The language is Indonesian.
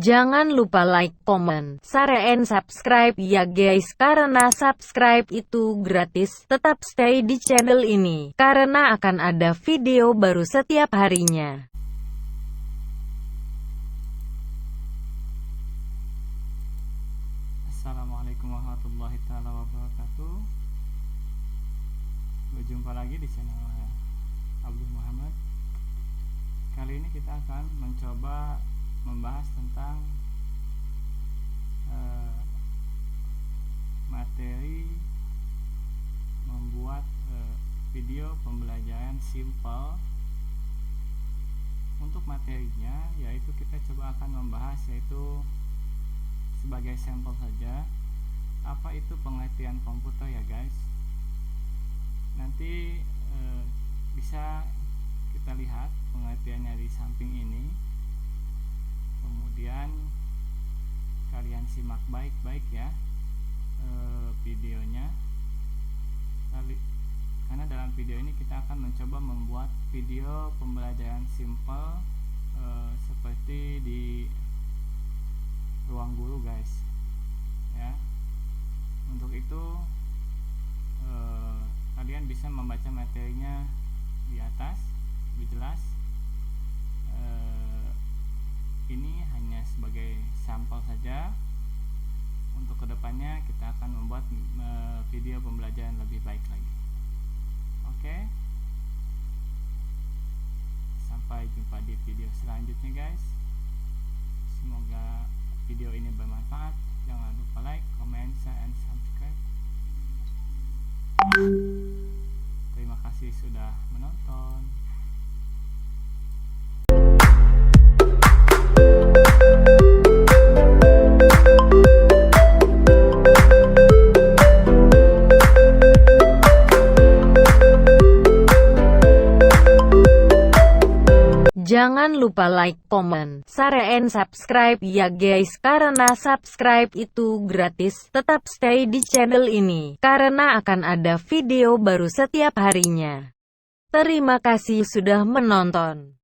Jangan lupa like, comment, share, and subscribe ya guys, karena subscribe itu gratis. Tetap stay di channel ini, karena akan ada video baru setiap harinya. Assalamualaikum warahmatullahi wabarakatuh. Berjumpa lagi di channel Abdul Muhammad. Kali ini kita akan mencoba membahas tentang materi membuat video pembelajaran simple. Untuk materinya yaitu kita coba akan membahas yaitu sebagai sampel saja apa itu pengertian komputer ya guys. Nanti bisa kita lihat pengertiannya di samping ini. Kemudian kalian simak baik-baik ya videonya, karena dalam video ini kita akan mencoba membuat video pembelajaran simple seperti di ruang guru guys ya. Untuk itu kalian bisa membaca materinya di atas lebih jelas. Ini hanya sebagai sampel saja. Untuk kedepannya kita akan membuat video pembelajaran lebih baik lagi. Oke, sampai jumpa di video selanjutnya guys. Semoga video ini bermanfaat. Jangan lupa like, comment, share, and subscribe. Terima kasih sudah menonton. Jangan lupa like, comment, share, and subscribe ya guys, karena subscribe itu gratis. Tetap stay di channel ini, karena akan ada video baru setiap harinya. Terima kasih sudah menonton.